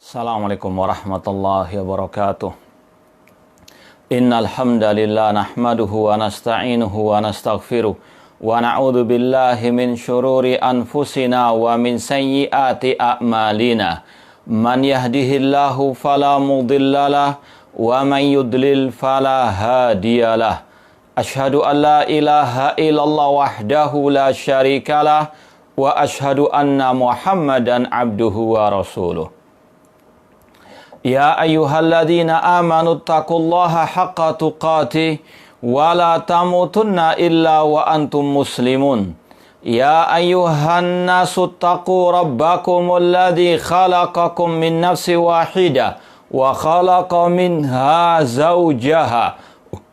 Assalamualaikum warahmatullahi wabarakatuh. Innal hamdalillah nahmaduhu wa nasta'inuhu wa nastaghfiruh wa na'udzu billahi min syururi anfusina wa min sayyiati a'malina. Man yahdihillahu fala mudhillalah wa man yudlil fala hadiyalah. Asyhadu an la ilaha illallah wahdahu la syarikalah wa asyhadu anna Muhammadan abduhu wa rasuluh. Ya ayyuhalladzina amanu taqullaha haqqa tuqatih wa la tamutunna illa wa antum muslimun. Ya ayyuhan nasu taqu rabbakumul ladzi khalaqakum min nafsin wahidah wa khalaqa minha zawjaha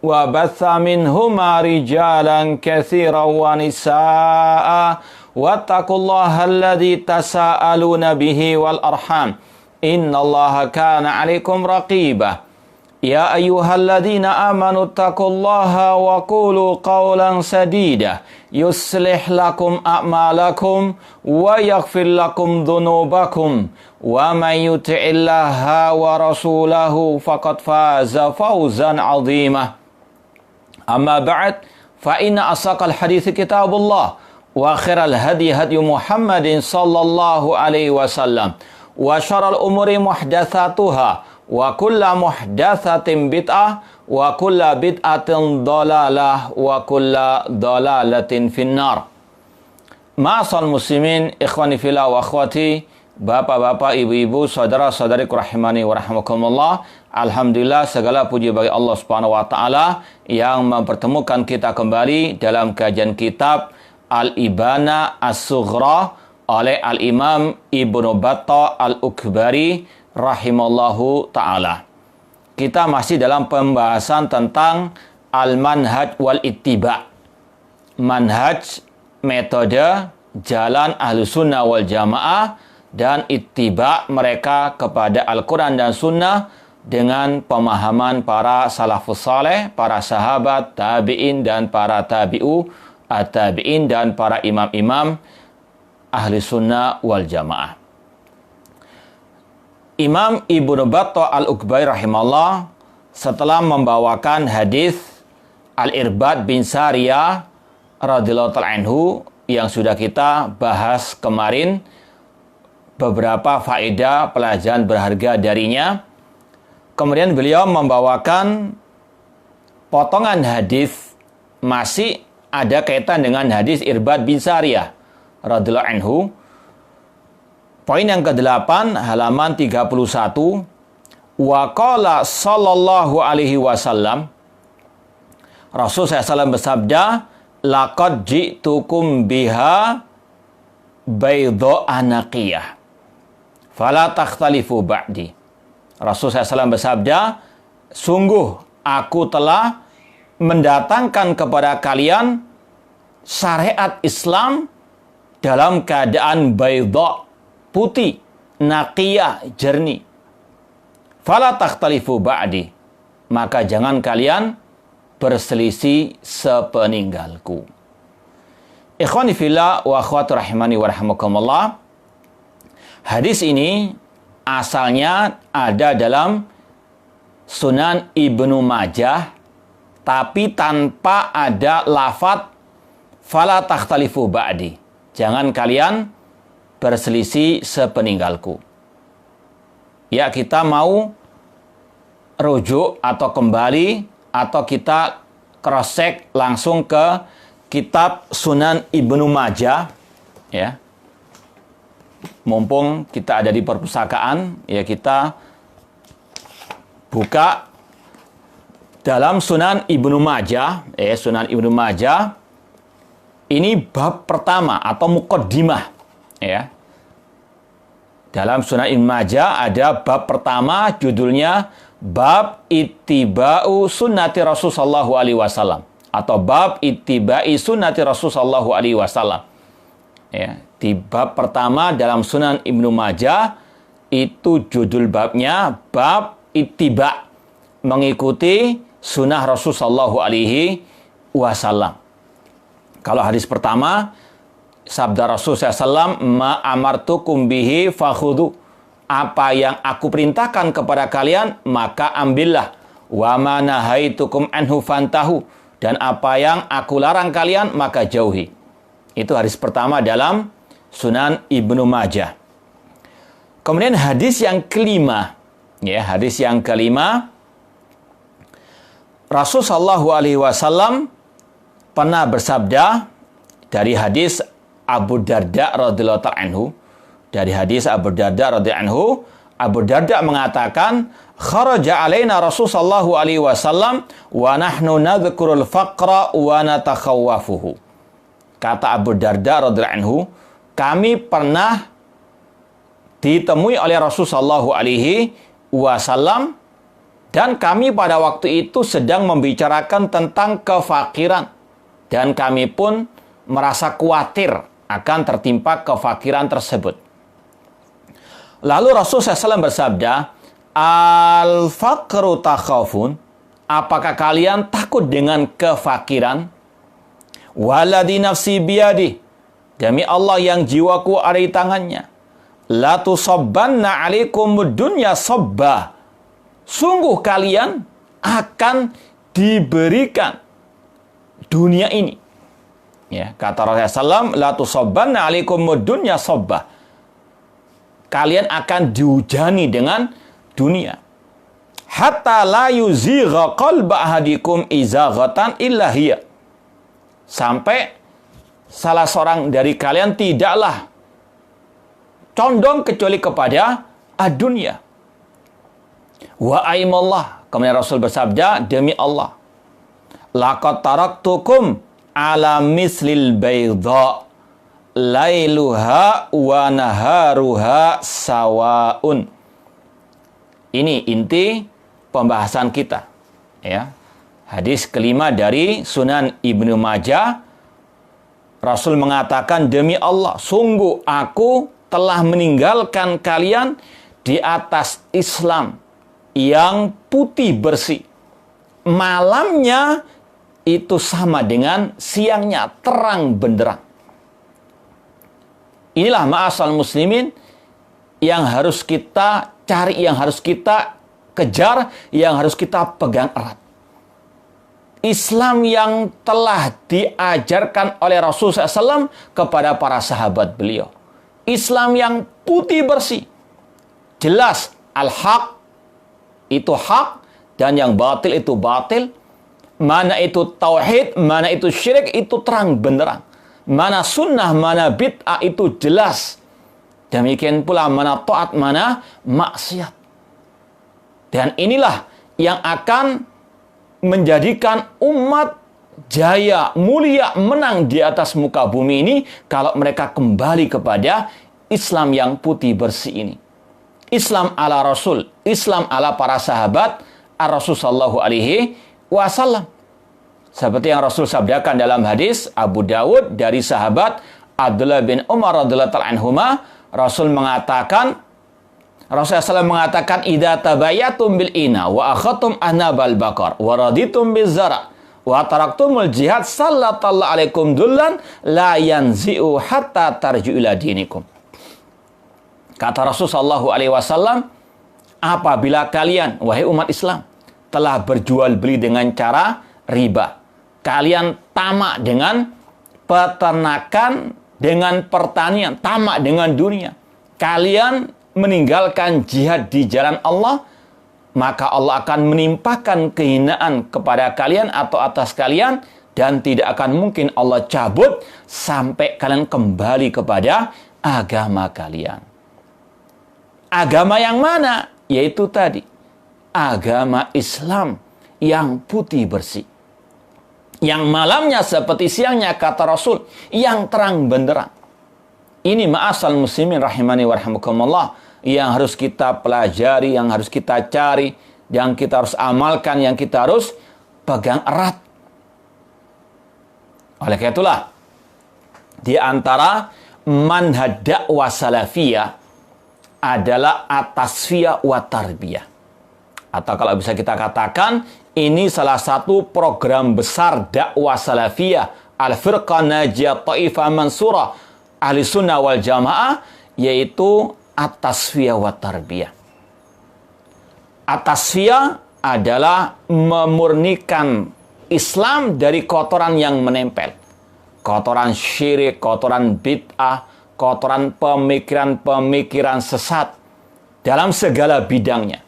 wa batha minhuma rijalan katsiran wa nisaa'a wattaqullaha alladzi tasaaluna bihi wal arham. Innallaha kana 'alaikum raqibah. Ya ayyuhalladzina amanu taqullaha wa qulu qawlan sadida yuslih lakum a'malakum wa yaghfir lakum dhunubakum wa man yuti'illaha wa rasulahu faqad faza fawzan 'azima. Amma ba'd, fa inna asaqal hadithi kitabullah wa khairal hadi hadi Muhammadin sallallahu alaihi wasallam wa syarrul umuri muhdatsatuha wa kullu muhdatsatin bid'ah wa kullu bid'atin dhalalah wa kullu dhalalatin finnar. Ma'asal muslimin, ikhwani fillah wa akhwati, bapak-bapak, ibu-ibu, saudara-saudariku rahimani wa rahimakumullah. Alhamdulillah, segala puji bagi Allah Subhanahu wa taala yang mempertemukan kita kembali dalam kajian kitab Al-Ibana As-Sughra oleh Al-Imam Ibnu Battah Al-Ukbari rahimallahu ta'ala. Kita masih dalam pembahasan tentang Al-Manhaj wal-Ittiba. Manhaj, metode, jalan Ahlussunnah wal Jamaah, dan ittiba mereka kepada Al-Quran dan Sunnah dengan pemahaman para salafus saleh, para sahabat, tabi'in, dan para tabi'u at-tabi'in, dan para imam-imam Ahli Sunnah wal Jamaah. Imam Ibnu Battah Al-Ukbari rahimahullah setelah membawakan hadis Al-Irbad bin Sariyah radhiyallahu ta'ala anhu yang sudah kita bahas kemarin, beberapa faedah pelajaran berharga darinya. Kemudian beliau membawakan potongan hadis masih ada kaitan dengan hadis Irbad bin Sariyah radhiyallahu anhu. Poin yang ke-8 halaman 31. Wa qala sallallahu alaihi wasallam, Rasul SAW bersabda, laqad ji'tukum biha baydha anaqiyah fala takhtalifu ba'di. Rasul SAW bersabda, sungguh aku telah mendatangkan kepada kalian syariat Islam dalam keadaan baydha, putih, naqiyah, jernih. Fala takhtalifu ba'di, maka jangan kalian berselisih sepeninggalku. Ikhwani fillah wa akhwati rahimani wa rahimakumullah. Hadis ini asalnya ada dalam Sunan Ibnu Majah, tapi tanpa ada lafadz fala takhtalifu ba'di. Jangan kalian berselisih sepeninggalku. Ya, kita mau rujuk atau kembali atau kita cross-check langsung ke kitab Sunan Ibnu Majah, ya. Mumpung kita ada di perpustakaan, ya kita buka dalam Sunan Ibnu Majah, Sunan Ibnu Majah. Ini bab pertama atau muqaddimah, ya. Dalam Sunan Ibnu Majah ada bab pertama, judulnya bab ittiba'u sunnati Rasul sallallahu alaihi wasallam atau bab ittiba'i sunnati Rasul sallallahu alaihi wasallam. Ya, di bab pertama dalam Sunan Ibnu Majah itu judul babnya bab ittiba', mengikuti sunnah Rasul sallallahu alaihi wasallam. Kalau hadis pertama, sabda Rasul SAW, ma amartukum bihi fakhudhu. apa yang aku perintahkan kepada kalian, maka ambillah. Wa ma nahaitukum anhu fantahu. Dan apa yang aku larang kalian, maka jauhi. Itu hadis pertama dalam Sunan Ibnu Majah. Kemudian hadis yang kelima, ya, hadis yang kelima, Rasulullah SAW pernah bersabda dari hadis Abu Darda radhiyallahu anhu. Dari hadis Abu Darda radhiyallahu anhu, Abu Darda mengatakan, kharaja alaina Rasulullah SAW wa nahnu nadhkurul faqra wa natakhawwafuhu. Kata Abu Darda radhiyallahu anhu, kami pernah ditemui oleh Rasulullah SAW dan kami pada waktu itu sedang membicarakan tentang kefakiran dan kami pun merasa khawatir akan tertimpa kefakiran tersebut. Lalu Rasulullah SAW bersabda, al-faqru takhafun, apakah kalian takut dengan kefakiran? Walladhi nafsi biyadi, demi Allah yang jiwaku ada di tangannya, la tusabbanna alaikumud dunya sabba, sungguh kalian akan diberikan dunia ini. Ya, kata Rasulullah SAW, la tusabbanna alaikumud dunya sabba, kalian akan dihujani dengan dunia. Hatta la yuzigha qalba ahadikum izaghatan illa hiya. Sampai salah seorang dari kalian tidaklah condong kecuali kepada dunia. Wa aimallah, kemudian Rasul bersabda, demi Allah, laqad taraktukum ala mislil baydha lailuha wa naharuha sawaun. Ini inti pembahasan kita, ya. Hadis kelima dari Sunan Ibnu Majah. Rasul mengatakan, demi Allah, sungguh aku telah meninggalkan kalian di atas Islam yang putih bersih. Malamnya itu sama dengan siangnya, terang benderang. Inilah ma'asal muslimin yang harus kita cari, yang harus kita kejar, yang harus kita pegang erat. Islam yang telah diajarkan oleh Rasulullah SAW kepada para sahabat beliau. Islam yang putih bersih. Jelas, al-haq itu hak dan yang batil itu batil. Mana itu tauhid, mana itu syirik, itu terang benderang. Mana sunnah, mana bid'ah, itu jelas. Demikian pula mana taat, mana maksiat. Dan inilah yang akan menjadikan umat jaya, mulia, menang di atas muka bumi ini kalau mereka kembali kepada Islam yang putih bersih ini. Islam ala Rasul, Islam ala para sahabat Ar-Rasul sallallahu alaihi wasallam. Seperti yang Rasul sabdakan dalam hadis Abu Dawud dari sahabat Abdullah bin Umar radhiyallahu anhuma, Rasul mengatakan, Rasulullah SAW mengatakan, idza tabayatum bil ina wa akhatum ahnabal baqar wa raditum biz zara wa taraktumul jihad sallallahu alaikum dullan la yanzi'u hatta tarji'u ila dinikum. Kata Rasul sallallahu alaihi wasallam, apabila kalian, wahai umat Islam, telah berjual beli dengan cara riba, kalian tamak dengan peternakan, dengan pertanian, tamak dengan dunia, kalian meninggalkan jihad di jalan Allah, maka Allah akan menimpakan kehinaan kepada kalian atau atas kalian, dan tidak akan mungkin Allah cabut sampai kalian kembali kepada agama kalian. Agama yang mana? Yaitu tadi, agama Islam yang putih bersih. Yang malamnya seperti siangnya, kata Rasul, yang terang benderang. Ini ma'asal muslimin rahimani warahmukumullah, yang harus kita pelajari, yang harus kita cari, yang kita harus amalkan, yang kita harus pegang erat. Oleh karena itulah, di antara manhaj dakwah salafiyah adalah at-tasfiyah wa tarbiyah. Atau kalau bisa kita katakan, ini salah satu program besar dakwah salafiyah, Al-Firqah Najiyah Ta'ifah Mansurah Ahli Sunnah wal Jamaah, yaitu at-tasfiyah wa tarbiyah. At-tasfiyah adalah memurnikan Islam dari kotoran yang menempel. Kotoran syirik, kotoran bid'ah, kotoran pemikiran-pemikiran sesat dalam segala bidangnya.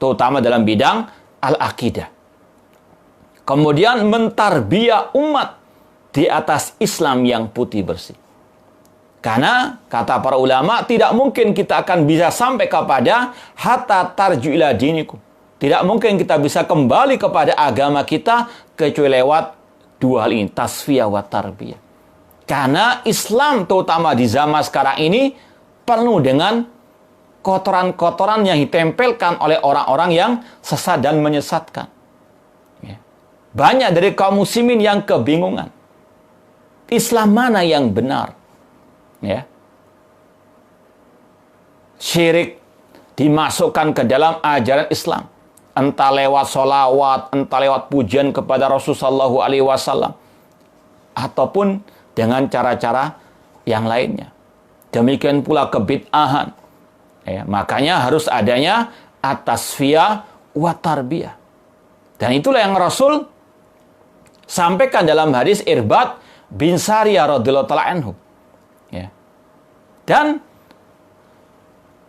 Terutama dalam bidang al-aqidah. Kemudian mentarbiyah umat di atas Islam yang putih bersih. Karena kata para ulama, tidak mungkin kita akan bisa sampai kepada hatta tarju ila dinikum. Tidak mungkin kita bisa kembali kepada agama kita kecuali lewat dua hal ini, tasfiyah wa tarbiyah. Karena Islam terutama di zaman sekarang ini penuh dengan kotoran-kotoran yang ditempelkan oleh orang-orang yang sesat dan menyesatkan. Banyak dari kaum muslimin yang kebingungan. Islam mana yang benar? Syirik dimasukkan ke dalam ajaran Islam. Entah lewat sholawat, entah lewat pujian kepada Rasulullah SAW. Ataupun dengan cara-cara yang lainnya. Demikian pula kebid'ahan. Makanya harus adanya at-tasfiyah wa tarbiyah. Dan itulah yang Rasul sampaikan dalam hadis Irbad bin Sariyah radhiyallahu ta'ala anhu. Dan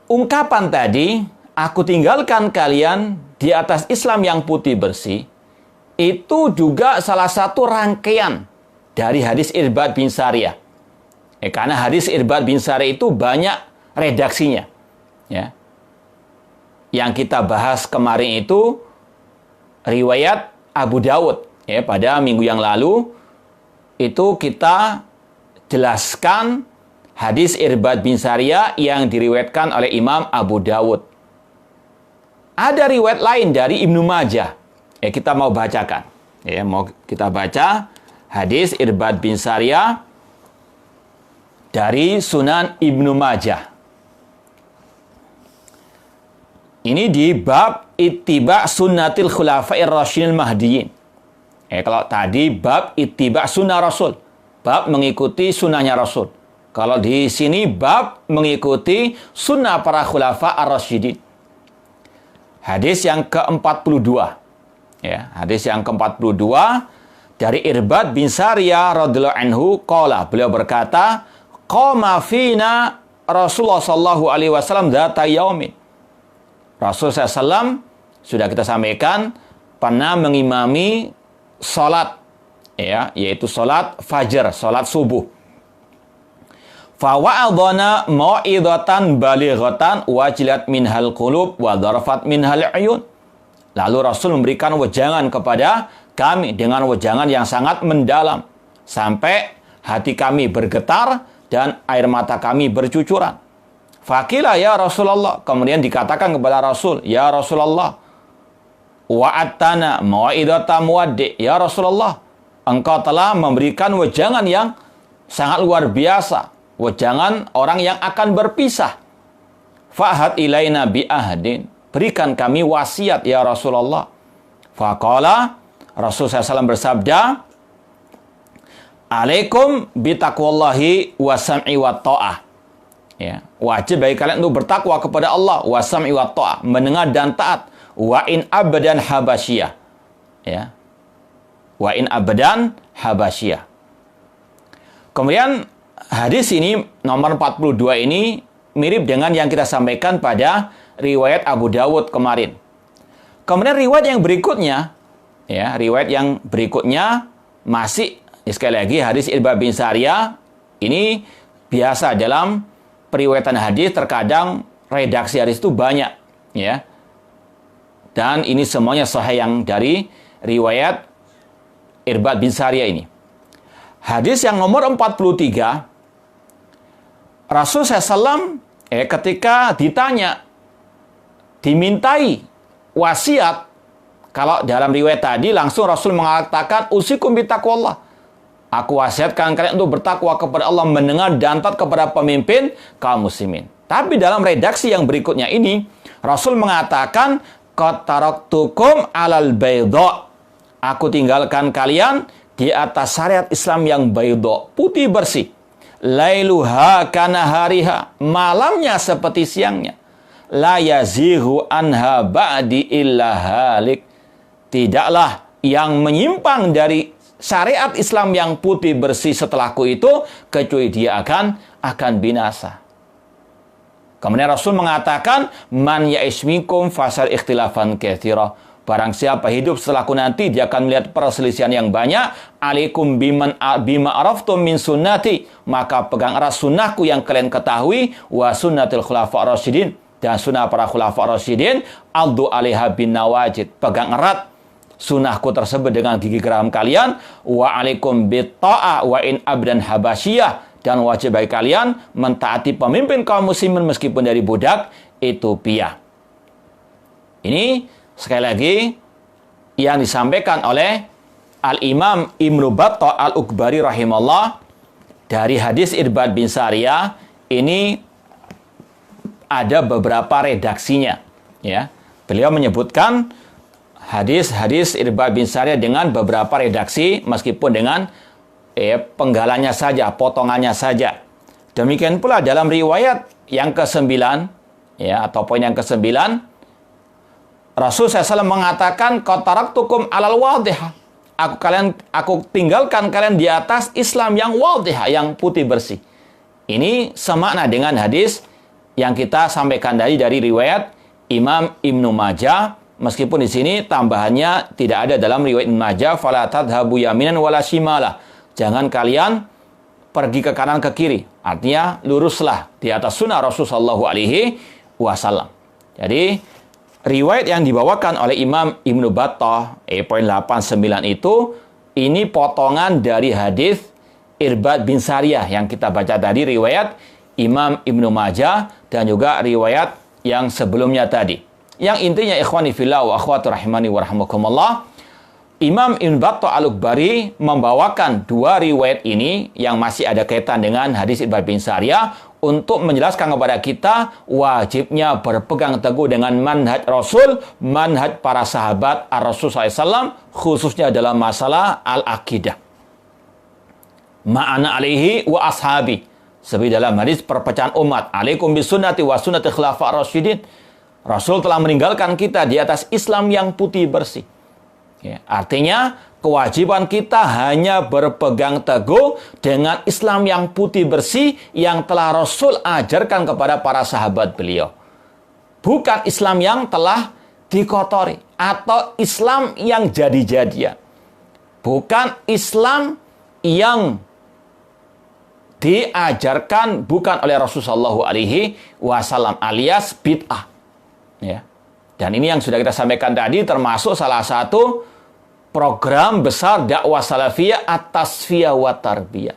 ungkapan tadi, aku tinggalkan kalian di atas Islam yang putih bersih, itu juga salah satu rangkaian dari hadis Irbad bin Sariyah. Karena hadis Irbad bin Sariyah itu banyak redaksinya. Yang kita bahas kemarin itu riwayat Abu Dawud. Pada minggu yang lalu itu kita jelaskan hadis Irbad bin Sariyah yang diriwayatkan oleh Imam Abu Dawud. Ada riwayat lain dari Ibnu Majah. Kita mau bacakan. Mau kita baca hadis Irbad bin Sariyah dari Sunan Ibnu Majah. Ini di bab ittiba sunnatil khulafa'ir rasyidil mahdiyyin. Kalau tadi bab ittiba sunnah Rasul. Bab mengikuti sunnahnya Rasul. Kalau di sini bab mengikuti sunnah para khulafa ar-rasyidin. Hadis yang ke-42. Hadis yang ke-42 dari Irbad bin Sariyah radhiyallahu anhu qala, beliau berkata, qama fina Rasulullah sallallahu alaihi wasallam dzata yaumin. Rasul SAW sudah kita sampaikan pernah mengimami salat, yaitu salat fajar, salat subuh. Fawa'adhana mau'idhatan balighatan wajilat minhal qulub wa dharafat minhal uyun. Lalu Rasul memberikan wejangan kepada kami dengan wejangan yang sangat mendalam sampai hati kami bergetar dan air mata kami bercucuran. Faqila ya Rasulullah, kemudian dikatakan kepada Rasul, ya Rasulullah, wa'atana mau'idhatan muwaddi, ya Rasulullah, engkau telah memberikan wejangan yang sangat luar biasa. Wejangan orang yang akan berpisah. Fa'had ilaina bi'ahdin. Berikan kami wasiat ya Rasulullah. Faqala, Rasul SAW bersabda, alaikum bitaqwallahi wa sam'i wa ta'ah. Wajib bagi kalian untuk bertakwa kepada Allah. Wa sam'i wa ta'ah. Mendengar dan taat. Wa in abadan habasyiyah. Wa in abadan habasyiyah. Kemudian hadis ini nomor 42 ini mirip dengan yang kita sampaikan pada riwayat Abu Dawud kemarin. Kemudian riwayat yang berikutnya, riwayat yang berikutnya masih sekali lagi hadis Irbad bin Sariyah. Ini biasa dalam periwayatan hadis, terkadang redaksi hadis itu banyak, Dan ini semuanya sahih yang dari riwayat Irbad bin Sariyah ini. Hadis yang nomor 43, Rasul SAW ketika ditanya, dimintai wasiat, kalau dalam riwayat tadi langsung Rasul mengatakan, usikum bitaqwallah. Aku wasiatkan kalian untuk bertakwa kepada Allah, mendengar dan taat kepada pemimpin kaum muslimin. Tapi dalam redaksi yang berikutnya ini, Rasul mengatakan, qad taraktukum alal baydha. Aku tinggalkan kalian di atas syariat Islam yang baydha, putih bersih. lailuha kanahariha, malamnya seperti siangnya. La yazihu anha ba'di illa halik. Tidaklah yang menyimpang dari syariat Islam yang putih bersih setelahku itu kecuali dia akan binasa. Kemudian Rasul mengatakan, man ya'ish minkum fasal ikhtilafan katsira. Barang siapa hidup setelahku nanti, dia akan melihat perselisihan yang banyak. Alaikum bima araftum min sunnati. Maka pegang erat sunnahku yang kalian ketahui. Wa sunnatil khulafa rasyidin. Dan sunnah para khulafa rasyidin. Aldu alaiha bin nawajid. Pegang erat sunnahku tersebut dengan gigi geram kalian. Wa alaikum bitta'ah wa in abdan habasyiyah. Dan wajib bagi kalian mentaati pemimpin kaum muslimin meskipun dari budak Ethiopia. Ini sekali lagi yang disampaikan oleh Al-Imam Ibnu Battah Al-Ukbari rahimahullah dari hadis Irbad bin Sariyah. Ini ada beberapa redaksinya, ya. Beliau menyebutkan hadis-hadis Irbad bin Sariyah dengan beberapa redaksi meskipun dengan penggalannya saja, potongannya saja. Demikian pula dalam riwayat yang ke-9, ya, atau poin yang ke-9, Rasul SAW mengatakan, qataraktukum alal wadihah. Aku tinggalkan kalian di atas Islam yang wadihah, yang putih bersih. Ini semakna dengan hadis yang kita sampaikan dari riwayat Imam Ibnu Majah, meskipun di sini tambahannya tidak ada dalam riwayat Ibnu Majah, fala tadhabu yaminan wala shimalah. Jangan kalian pergi ke kanan ke kiri. Artinya luruslah di atas sunnah Rasulullah SAW. Jadi riwayat yang dibawakan oleh Imam Ibnu Battah poin 89 itu, ini potongan dari hadis Irbad bin Sariyah yang kita baca tadi, riwayat Imam Ibnu Majah dan juga riwayat yang sebelumnya tadi. Yang intinya ikhwani fillah wa akhwati rahimani wa rahmakumullah, Imam Ibnu Battah Al-Ukbari membawakan dua riwayat ini yang masih ada kaitan dengan hadis Irbad bin Sariyah untuk menjelaskan kepada kita wajibnya berpegang teguh dengan manhaj Rasul, manhaj para sahabat Ar-Rasul SAW, khususnya dalam masalah al-aqidah. Ma'ana alaihi wa ashabi. Seperti dalam hadis perpecahan umat. Alaikum bisunnati wa sunnati khulafa ar-rasyidin. Rasul telah meninggalkan kita di atas Islam yang putih bersih. Ya, artinya kewajiban kita hanya berpegang teguh dengan Islam yang putih bersih yang telah Rasul ajarkan kepada para sahabat beliau. Bukan Islam yang telah dikotori atau Islam yang jadi-jadian. Bukan Islam yang diajarkan bukan oleh Rasulullah SAW alias bid'ah. Ya. Dan ini yang sudah kita sampaikan tadi termasuk salah satu program besar dakwah salafiyah at-tasfiyah wa tarbiyah.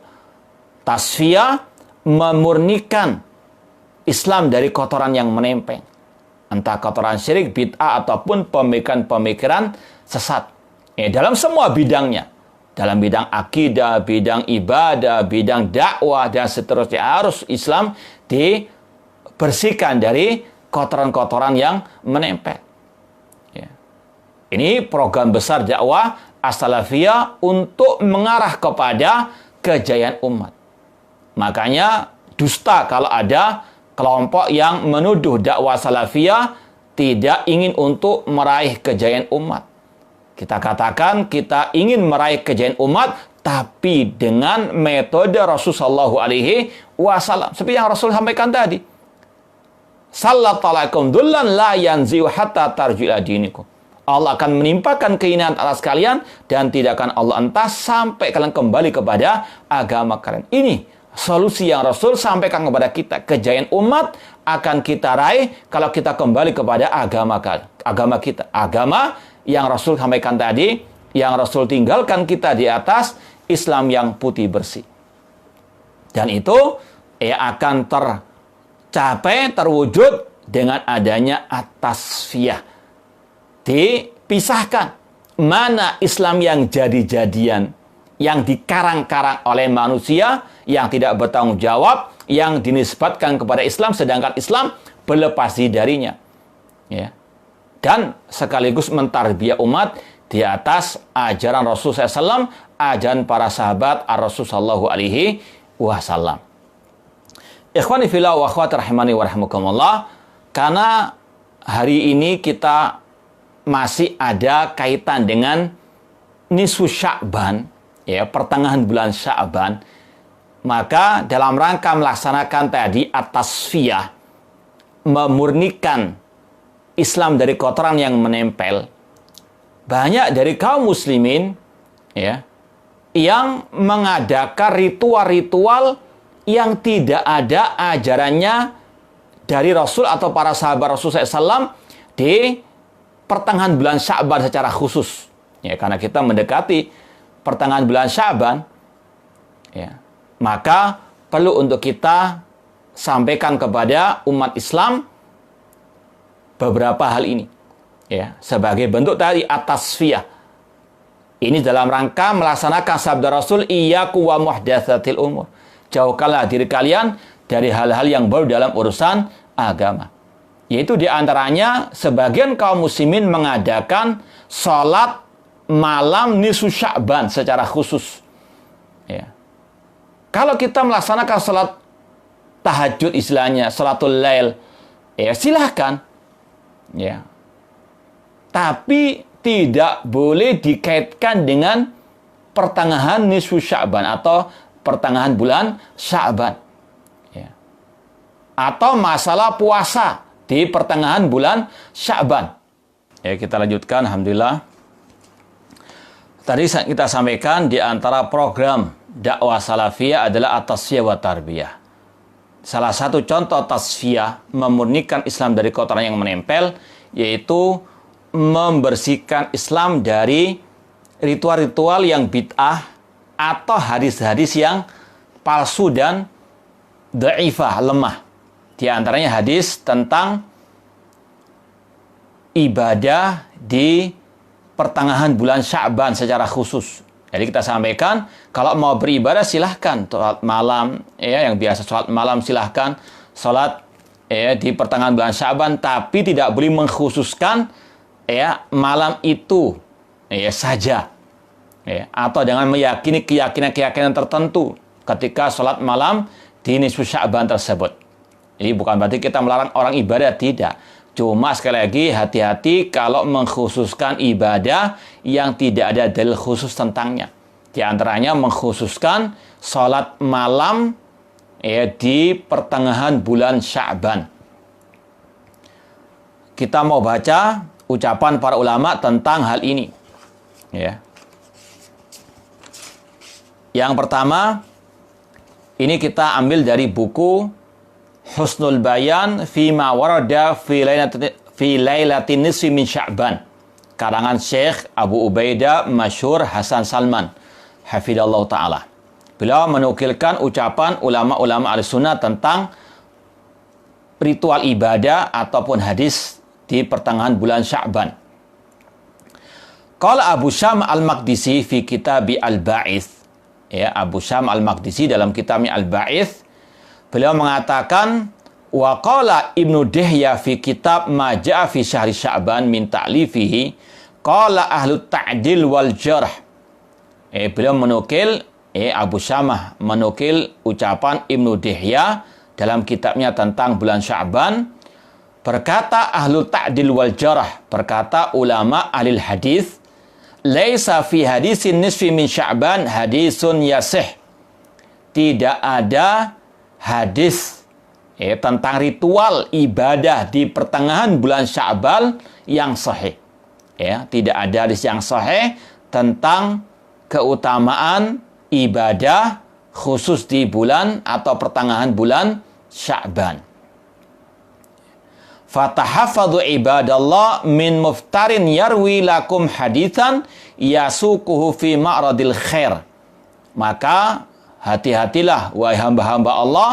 Tasfiyah memurnikan Islam dari kotoran yang menempel. Entah kotoran syirik, bid'ah, ataupun pemikiran-pemikiran sesat. Dalam semua bidangnya. Dalam bidang akidah, bidang ibadah, bidang dakwah, dan seterusnya. Harus Islam dibersihkan dari kotoran-kotoran yang menempel. Ya. Ini program besar dakwah as-salafiyah untuk mengarah kepada kejayaan umat. Makanya dusta kalau ada kelompok yang menuduh dakwah salafiyah tidak ingin untuk meraih kejayaan umat. Kita katakan kita ingin meraih kejayaan umat, tapi dengan metode Rasulullah SAW. Seperti yang Rasul sampaikan tadi. Sallallahu dullan la yanzi'u hatta tarji'u dinikum. Allah akan menimpakan kehinaan atas kalian dan tidak akan Allah entas sampai kalian kembali kepada agama kalian. Ini solusi yang Rasul sampaikan kepada kita. Kejayaan umat akan kita raih kalau kita kembali kepada agama kita. Agama yang Rasul sampaikan tadi, yang Rasul tinggalkan kita di atas Islam yang putih bersih. Dan itu akan tercapai, terwujud dengan adanya at-tasfiyah. Dipisahkan mana Islam yang jadi-jadian, yang dikarang-karang oleh manusia, yang tidak bertanggung jawab, yang dinisbatkan kepada Islam, sedangkan Islam berlepas darinya. Ya. Dan sekaligus mentarbiyah umat di atas ajaran Rasul SAW, ajaran para sahabat Rasul SAW. Ikhwani fillah wa akhwati rahimani wa rahimakumullah, karena hari ini kita masih ada kaitan dengan nisfu Sya'ban, ya, pertengahan bulan Sya'ban, maka dalam rangka melaksanakan tadi at-tasfiyah, memurnikan Islam dari kotoran yang menempel, banyak dari kaum muslimin, ya, yang mengadakan ritual-ritual yang tidak ada ajarannya dari Rasul atau para sahabat Rasul SAW di pertengahan bulan Sya'ban secara khusus. Ya, karena kita mendekati pertengahan bulan Sya'ban, ya, maka perlu untuk kita sampaikan kepada umat Islam beberapa hal ini, ya, sebagai bentuk tadi at-tasfiyah. Ini dalam rangka melaksanakan sabda Rasul, iyyaku wa muhdatsatil umur. Jauhkanlah diri kalian dari hal-hal yang baru dalam urusan agama. Yaitu diantaranya sebagian kaum muslimin mengadakan sholat malam nisfu Sya'ban secara khusus. Ya. Kalau kita melaksanakan sholat tahajud istilahnya, sholatul lail, ya silahkan. Ya. Tapi tidak boleh dikaitkan dengan pertengahan nisfu Sya'ban atau pertengahan bulan Sya'ban. Ya. Atau masalah puasa di pertengahan bulan Sya'ban. Ya, kita lanjutkan, alhamdulillah. Tadi kita sampaikan di antara program dakwah salafiyah adalah at-tasfiyah wa tarbiyah. Salah satu contoh tasfiyah, memurnikan Islam dari kotoran yang menempel, yaitu membersihkan Islam dari ritual-ritual yang bid'ah atau hadis-hadis yang palsu dan dhaifah, lemah. Di antaranya hadis tentang ibadah di pertengahan bulan Sya'ban secara khusus. Jadi kita sampaikan, kalau mau beribadah silahkan, sholat malam, ya, yang biasa sholat malam silahkan, sholat, ya, di pertengahan bulan Sya'ban, tapi tidak boleh mengkhususkan, ya, malam itu, ya, saja, ya, atau dengan meyakini keyakinan tertentu ketika sholat malam di nisfu Sya'ban tersebut. Jadi bukan berarti kita melarang orang ibadah, tidak. Cuma sekali lagi hati-hati kalau mengkhususkan ibadah yang tidak ada dalil khusus tentangnya. Di antaranya mengkhususkan sholat malam, ya, di pertengahan bulan Sya'ban. Kita mau baca ucapan para ulama tentang hal ini. Ya. Yang pertama, ini kita ambil dari buku Husnul Bayan Fima Warada Fi Lailatin Nisfi Min Sya'ban, karangan Syekh Abu Ubaidah Masyhur Hasan Salman hafidhallahu ta'ala. Beliau menukilkan ucapan ulama-ulama Ahlussunnah tentang ritual ibadah ataupun hadis di pertengahan bulan Sya'ban. Qala Abu Syam Al-Maqdisi fi Kitabi Al-Ba'its. Ya, Abu Syam Al-Maqdisi dalam kitabnya Al-Ba'its, beliau mengatakan, wa qala Ibnu Dihya fi kitab ma ja'a fi syahri Sya'ban min ta'lifihi, qala ahlu ta'dil wal jarh. Beliau menukil, Abu Syamah menukil ucapan Ibnu Dihya dalam kitabnya tentang bulan Sya'ban. Berkata ahlu ta'dil wal jarh, berkata ulama ahli hadis, laisa fi hadisin nisfi min Sya'ban hadisun yasih. Tidak ada hadis, tentang ritual ibadah di pertengahan bulan Sya'ban yang sahih. Ya, tidak ada hadis yang sahih tentang keutamaan ibadah khusus di bulan atau pertengahan bulan Sya'ban. Fatahafadhu ibadallah min muftarin yarwi lakum hadithan yasukuhu fi ma'radil khair. Maka hati-hatilah wahai hamba-hamba Allah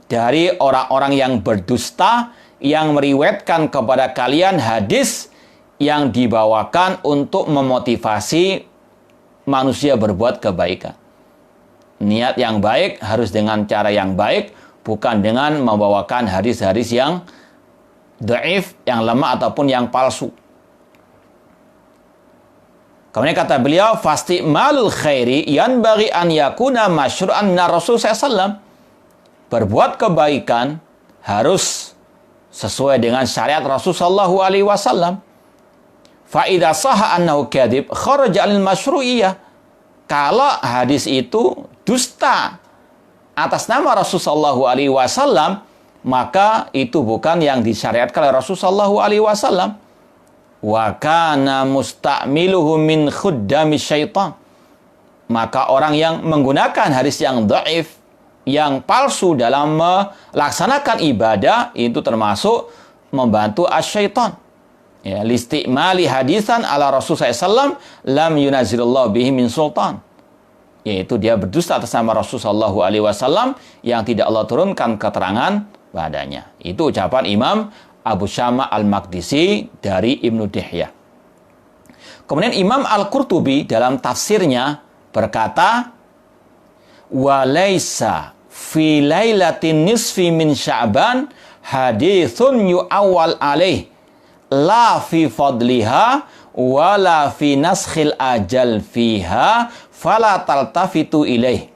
dari orang-orang yang berdusta yang meriwayatkan kepada kalian hadis yang dibawakan untuk memotivasi manusia berbuat kebaikan. Niat yang baik harus dengan cara yang baik, bukan dengan membawakan hadis-hadis yang dhaif, yang lemah ataupun yang palsu. Kemudian kata beliau, fasti malul khairi yanbaghi an yakuna masyru'an minar Rasul sallallahu. berbuat kebaikan harus sesuai dengan syariat Rasulullah SAW. Fa idza sahha annahu kadzib kharaja anil masyru'iyyah. Kalau hadis itu dusta atas nama Rasulullah SAW, maka itu bukan yang disyariatkan oleh Rasulullah SAW. Wa kana musta'miluhu min khuddami syaitan. Maka orang yang menggunakan hadis yang dhaif, yang palsu dalam melaksanakan ibadah, itu termasuk membantu asyaitan. Ya, listi'mali hadisan ala Rasulullah SAW lam yunazilullah bihi min sultan. Yaitu dia berdusta atas nama Rasulullah SAW yang tidak Allah turunkan keterangan padanya. Itu ucapan Imam Abu Syama Al-Maqdisi dari Ibnu Dihyah. Kemudian Imam Al-Qurtubi dalam tafsirnya berkata, "Walaysa fi lailatin nisfi min Sya'ban hadithun yu'awwal alaih la fi fadliha wala fi naskhil ajal fiha fala taltafitu ilaih."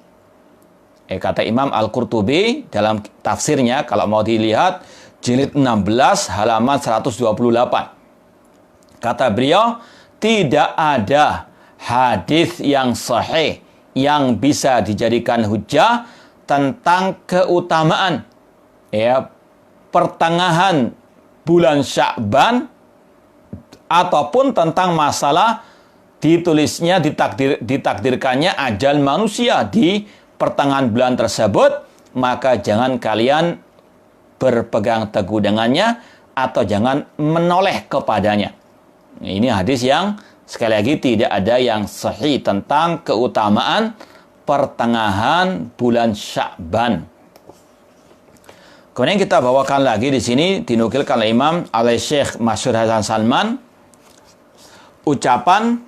Kata Imam Al-Qurtubi dalam tafsirnya, kalau mau dilihat jilid 16 halaman 128. Kata beliau, tidak ada hadis yang sahih yang bisa dijadikan hujjah tentang keutamaan pertengahan bulan Sya'ban ataupun tentang masalah ditakdirkannya ajal manusia di pertengahan bulan tersebut, maka jangan kalian berpegang teguh dengannya atau jangan menoleh kepadanya. Ini hadis yang sekali lagi tidak ada yang sahih tentang keutamaan pertengahan bulan Sya'ban. Kemudian kita bawakan lagi di sini dinukilkan oleh Imam Al-Syekh Masyhur Hasan Salman ucapan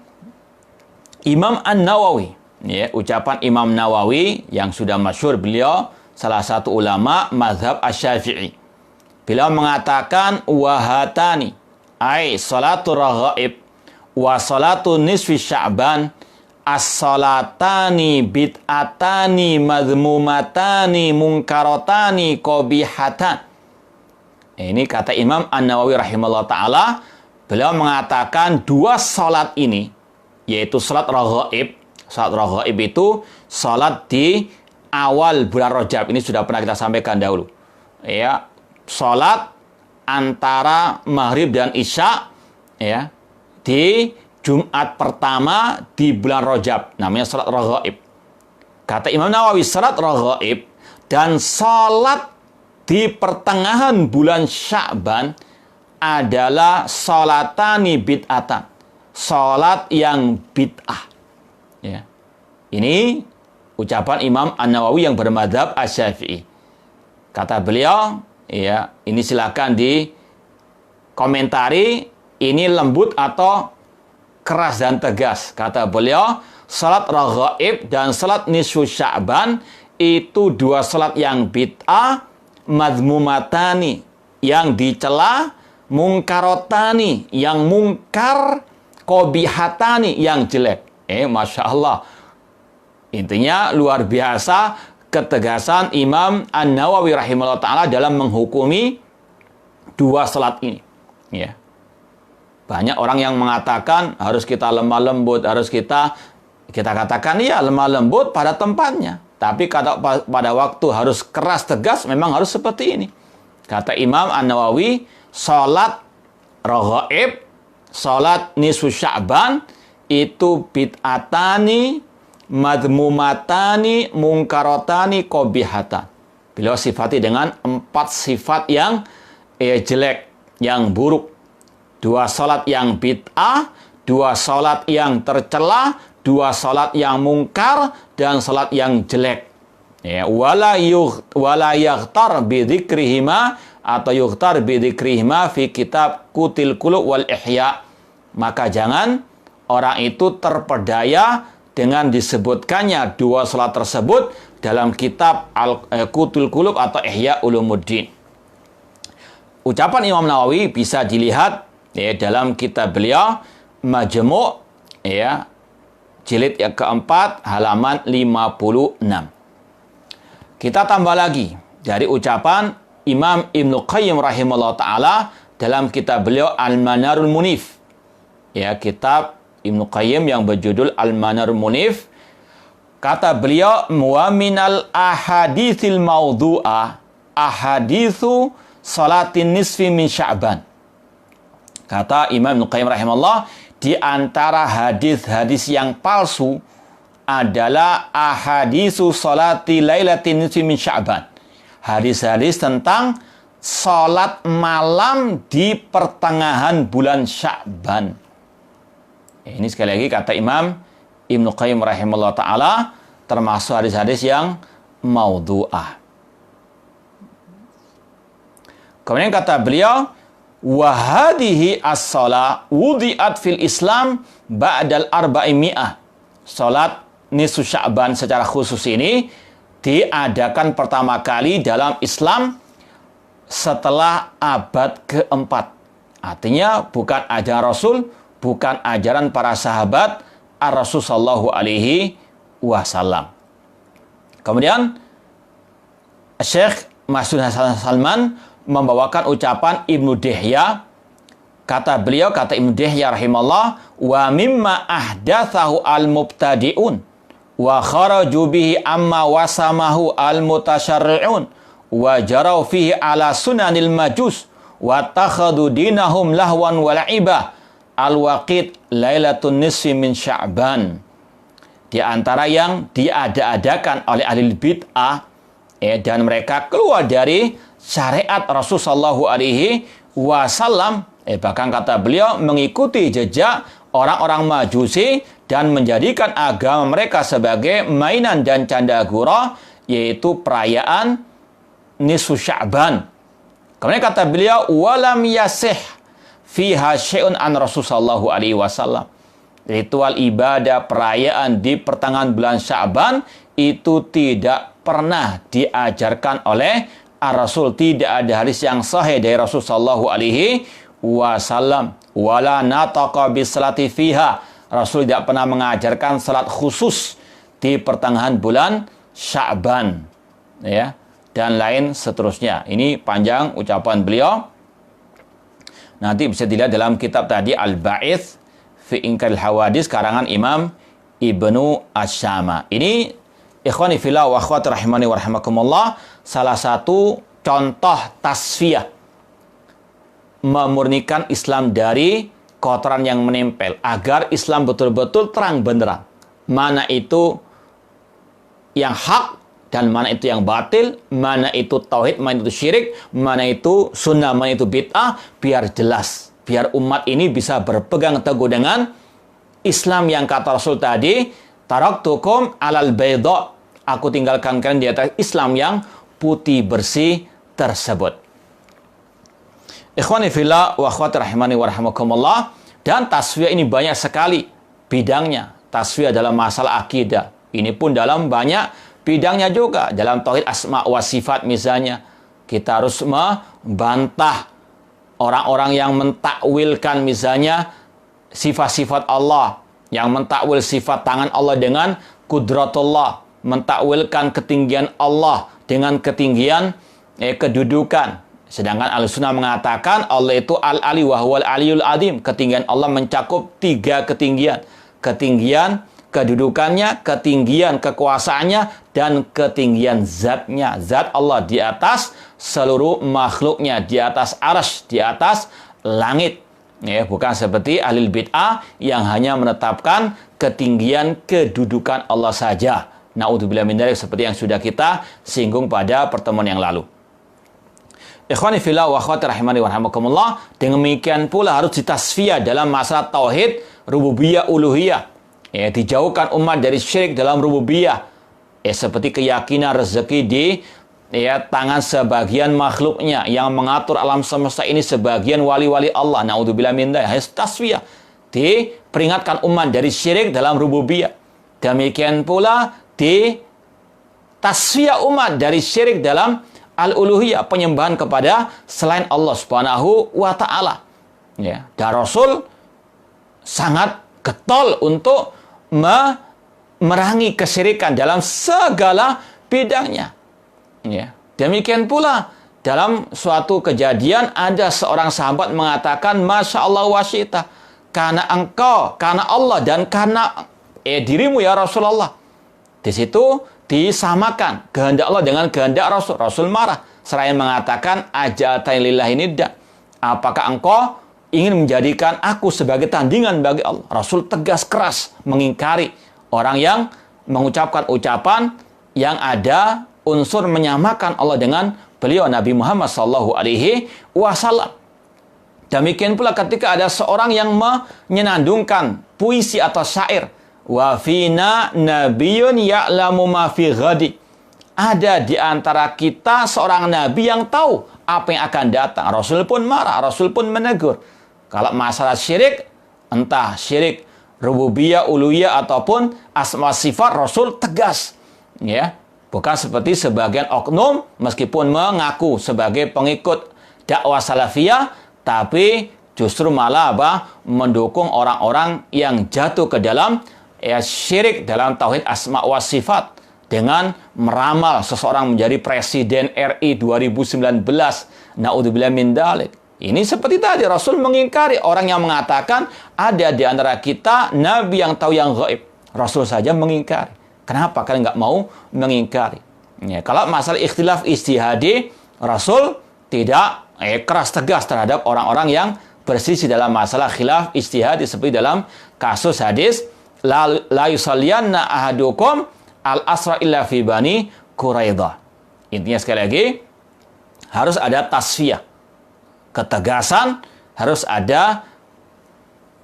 Imam An-Nawawi, ucapan Imam Nawawi yang sudah masyhur, beliau salah satu ulama mazhab Asy-Syafi'i. Beliau mengatakan wahatani ai salatul raghaib wa salatu nisfi Sya'ban as-salatani bid'atani madhmumatani munkaratani qabihatan. Ini kata Imam An-Nawawi rahimahullah ta'ala. Beliau mengatakan dua salat ini, yaitu salat raghaib. Salat raghaib itu salat di awal bulan Rajab. Ini sudah pernah kita sampaikan dahulu. Ya, salat antara maghrib dan isya di Jumat pertama di bulan Rajab, namanya salat raghaib. Kata Imam Nawawi, salat raghaib dan salat di pertengahan bulan Sya'ban adalah salatani bid'atan, salat yang bid'ah. Ya. Ini ucapan Imam An-Nawawi yang bermadzhab Asy-Syafi'i. Kata beliau, ini silakan dikomentari, ini lembut atau keras dan tegas. Kata beliau, salat raghaib dan salat nisfu Sya'ban itu dua salat yang bid'ah, madhmumatani yang dicela, munkarotani yang mungkar, qabihatani yang jelek. Masya Allah. Intinya luar biasa ketegasan Imam An-Nawawi rahimahullah ta'ala dalam menghukumi dua salat ini. Ya. Banyak orang yang mengatakan harus kita lemah lembut, harus kita katakan ya lemah lembut pada tempatnya. Tapi pada waktu harus keras tegas, memang harus seperti ini. Kata Imam An-Nawawi, salat raghaib, salat nisfu Sya'ban itu bid'atani, madhmumatani, munkarotani, qabihatan. Beliau sifati dengan 4 sifat yang jelek, yang buruk. 2 salat yang bid'ah, 2 salat yang tercela, 2 salat yang mungkar, dan salat yang jelek. Wala yaghtar bidzikrihima atau yughtar bidzikrihima fi kitab Qutil Qulub wal Ihya. Maka jangan orang itu terpedaya dengan disebutkannya 2 salat tersebut dalam kitab Qutil Qulub atau Ihya Ulumuddin. Ucapan Imam Nawawi bisa dilihat dalam kitab beliau Majmu' jilid yang keempat halaman 56. Kita tambah lagi dari ucapan Imam Ibnu Qayyim rahimahullah ta'ala dalam kitab beliau Al-Manarul Munif. Ya, kitab Ibnu Qayyim yang berjudul Al-Manarul Munif. Kata beliau, wa minal ahaditsil maudhu'ah ahaditsu salatin nisfi min Sya'ban. Kata Imam Ibnu Qayyim rahimahullah, di antara hadis-hadis yang palsu adalah ahaditsu salati lailatin nisfi min Sya'ban. Hadis-hadis tentang salat malam di pertengahan bulan Sya'ban. Ini sekali lagi kata Imam Ibnu Qayyim rahimahullah ta'ala, termasuk hadis-hadis yang maudhu'ah. Kemudian kata beliau, wa hadhihi as-shalah wudi'at fil Islam ba'dal arba'imi'ah. Salat nisfu Sya'ban secara khusus ini diadakan pertama kali dalam Islam setelah abad keempat. Artinya bukan ajaran Rasul, bukan ajaran para sahabat Ar-Rasul sallallahu alaihi wasallam. Kemudian Syekh Mas'ud Hasan Salman membawakan ucapan Ibnu Dihya. Kata beliau, kata Ibnu Dihya rahimahullah, wa mimma ahdatsahu al-mubtadi'un wa kharaju bihi amma wasamahu al-mutasyarri'un wa jarau fihi ala sunanil majus wa takhadu dinahum lahwan wa la'ibah al-waqid lailatun nisfi min Sya'ban. Di antara yang diada-adakan oleh ahli bid'ah dan mereka keluar dari syariat Rasulullah sallallahu alaihi wasallam, bahkan kata beliau mengikuti jejak orang-orang Majusi dan menjadikan agama mereka sebagai mainan dan canda gurau, yaitu perayaan nisfu Sya'ban. Kemudian kata beliau, walam yasih fiha syai'un an Rasul sallallahu alaihi wasallam. Ritual ibadah perayaan di pertengahan bulan Sya'ban itu tidak pernah diajarkan oleh Ar-Rasul. Tidak ada hadis yang sahih dari Rasul sallallahu alaihi wasallam. Wala nataqa bisalati fiha. Rasul tidak pernah mengajarkan salat khusus di pertengahan bulan Sya'ban, ya, dan lain seterusnya. Ini panjang ucapan beliau. Nanti bisa dilihat dalam kitab tadi Al-Ba'its fi Inkaril Hawadis karangan Imam Ibnu Asyama. Ini ikhwani fillah wa akhwati rahimani wa rahimakumullah, salah satu contoh tasfiyah, memurnikan Islam dari kotoran yang menempel agar Islam betul-betul terang benderang. Mana itu yang hak dan mana itu yang batil, mana itu tauhid, mana itu syirik, mana itu sunnah, mana itu bid'ah, biar jelas. Biar umat ini bisa berpegang teguh dengan Islam yang kata Rasul tadi, taraktukum alal bayda. Aku tinggalkan kalian di atas Islam yang putih bersih tersebut. Ikhwani fillah wa akhwati rahimani wa rahimakumullah. Dan tasfiyah ini banyak sekali bidangnya. Tasfiyah dalam masalah akidah. Ini pun dalam banyak bidangnya juga. Dalam tauhid asma wa sifat misalnya. Kita harus membantah orang-orang yang mentakwilkan misalnya sifat-sifat Allah. Yang mentakwil sifat tangan Allah dengan kudratullah. Mentakwilkan ketinggian Allah dengan ketinggian kedudukan. Sedangkan Ahlussunnah mengatakan Allah itu Al-Ali wa huwal Aliyul Azim. Ketinggian Allah mencakup 3 ketinggian. Ketinggian kedudukannya, ketinggian kekuasaannya, dan ketinggian zatnya. Zat Allah di atas seluruh makhluknya, di atas arsy, di atas langit. Ya, bukan seperti ahli bid'ah yang hanya menetapkan ketinggian kedudukan Allah saja. Na'udzubillah min dzalik, seperti yang sudah kita singgung pada pertemuan yang lalu. Ikhwani fillah wa akhwati rahimani wa rahimakumullah. Demikian pula harus ditasfiyah dalam masalah tauhid rububiyah uluhiyah. Ya, dijauhkan umat dari syirik dalam rububiyah. Seperti keyakinan rezeki di tangan sebagian makhluknya, yang mengatur alam semesta ini sebagian wali-wali Allah. Naudzubillah min dzalik. Harus tasfiyah. Diperingatkan umat dari syirik dalam rububiyah. Demikian pula tasfiyah umat dari syirik dalam al-uluhiyah, penyembahan kepada selain Allah Subhanahu wa taala. Ya, dan Rasul sangat getol untuk memerangi kesyirikan dalam segala bidangnya. Ya, Demikian pula dalam suatu kejadian ada seorang sahabat mengatakan, Masya Allah wa syi'ta, karena engkau, karena Allah, dan karena dirimu ya Rasulullah. Di situ disamakan kehendak Allah dengan kehendak Rasul. Rasul marah seraya mengatakan, aja'altani lillahi nidda, apakah engkau ingin menjadikan aku sebagai tandingan bagi Allah? Rasul tegas keras mengingkari orang yang mengucapkan ucapan yang ada unsur menyamakan Allah dengan beliau Nabi Muhammad SAW. Demikian pula ketika ada seorang yang menyenandungkan puisi atau syair, wa fina nabiyyun ya'lamu ma fi ghadi, ada di antara kita seorang nabi yang tahu apa yang akan datang. Rasul pun marah, Rasul pun menegur. Kalau masalah syirik, entah syirik rububiyah, uluhiyah ataupun asma sifat, Rasul tegas, ya. Bukan seperti sebagian oknum meskipun mengaku sebagai pengikut dakwah salafiyah, tapi justru malah mendukung orang-orang yang jatuh ke dalam syirik dalam tauhid asma wa sifat dengan meramal seseorang menjadi presiden RI 2019. Naudzubillah min dzalik. Ini seperti tadi Rasul mengingkari orang yang mengatakan ada di antara kita nabi yang tahu yang gaib. Rasul saja mengingkari. Kenapa kalian nggak mau mengingkari? Ya, kalau masalah ikhtilaf ijtihadi, Rasul tidak keras tegas terhadap orang-orang yang berselisih dalam masalah khilaf ijtihadi, seperti dalam kasus hadis la yusalliyanna ahadukum al-asra illa fi bani Quraidah. Intinya sekali lagi harus ada tasfiyah, ketegasan, harus ada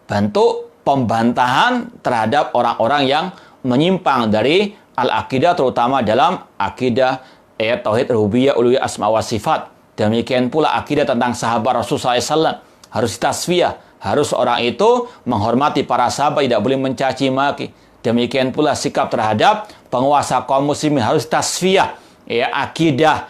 bentuk pembantahan terhadap orang-orang yang menyimpang dari al-aqidah, terutama dalam akidah tauhid rububiyah, uluhiyah, asma wa sifat. Demikian pula akidah tentang sahabat Rasulullah SAW harus tasfiyah, harus orang itu menghormati para sahabat, tidak boleh mencaci maki. Demikian pula sikap terhadap penguasa kaum muslimin harus tasfiyah. Akidah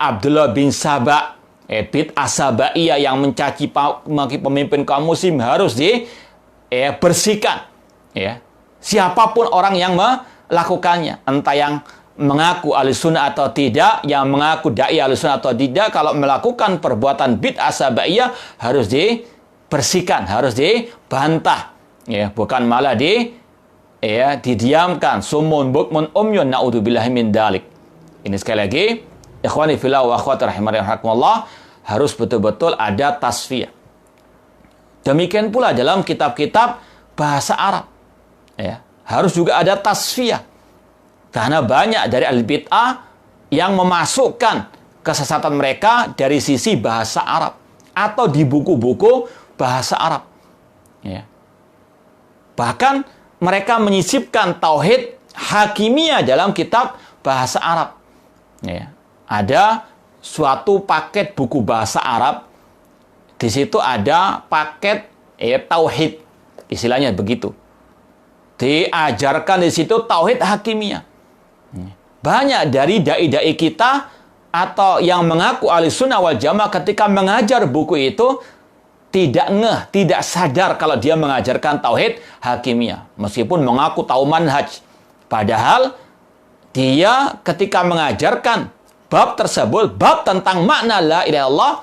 Abdullah bin Saba, bid'ah sabaiyah yang mencaci maki pemimpin kaum muslim harus dibersihkan. Siapapun orang yang melakukannya, entah yang mengaku ahlussunnah atau tidak, yang mengaku dai ahlussunnah atau tidak, kalau melakukan perbuatan bid'ah sabaiyah harus dibersihkan, harus dibantah, bukan malah didiamkan. Sumun bukmun umyun naudzubillahi min dzalik. Ini sekali lagi, ikhwani fillah wa akhwati rahimani rahimakumullah, harus betul-betul ada tasfiyah. Demikian pula dalam kitab-kitab bahasa Arab. Harus juga ada tasfiyah. Karena banyak dari ahli bid'ah yang memasukkan kesesatan mereka dari sisi bahasa Arab atau di buku-buku bahasa Arab. Bahkan mereka menyisipkan tauhid hakimiyah dalam kitab bahasa Arab. Ada suatu paket buku bahasa Arab, di situ ada paket tauhid, istilahnya begitu. Diajarkan di situ tauhid hakimiyah. Banyak dari dai-dai kita atau yang mengaku ahlussunnah wal jamaah ketika mengajar buku itu tidak ngeh, tidak sadar kalau dia mengajarkan tauhid hakimiyah, meskipun mengaku tahu manhaj. Padahal dia ketika mengajarkan bab tersebut, bab tentang makna la ilaha illallah,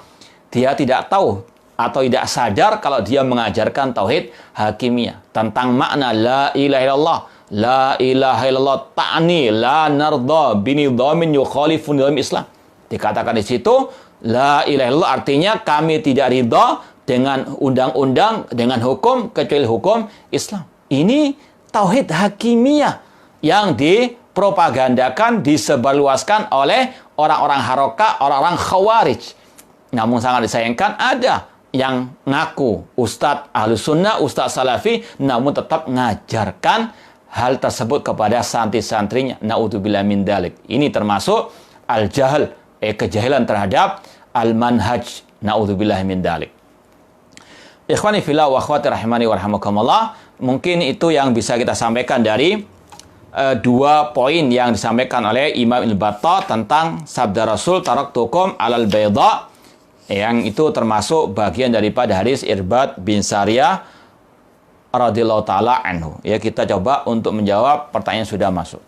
dia tidak tahu atau tidak sadar kalau dia mengajarkan tauhid hakimiyah tentang makna la ilaha illallah. La ilaha illallah ta'ni la narda binidhamin yukhalifu nizam Islam. Dikatakan di situ la ilaha illallah artinya kami tidak ridha dengan undang-undang, dengan hukum kecuali hukum Islam. Ini tauhid hakimiyah yang dipropagandakan, disebarluaskan oleh orang-orang harokah, orang-orang khawarij. Namun sangat disayangkan ada yang ngaku ustadz ahlus sunnah, ustadz salafi, namun tetap ngajarkan hal tersebut kepada santri-santrinya. Naudzubillah min dzalik. Ini termasuk al-jahl, kejahilan terhadap al-manhaj. Naudzubillah min dzalik. Ikhwani fillah wa akhwati rahimani wa rahimakumullah, mungkin itu yang bisa kita sampaikan dari dua poin yang disampaikan oleh Imam Ibnu Battah tentang sabda Rasul taraktukum alal bayda, yang itu termasuk bagian daripada hadis Irbad bin Sariyah radhiyallahu taala anhu. Kita coba untuk menjawab pertanyaan yang sudah masuk.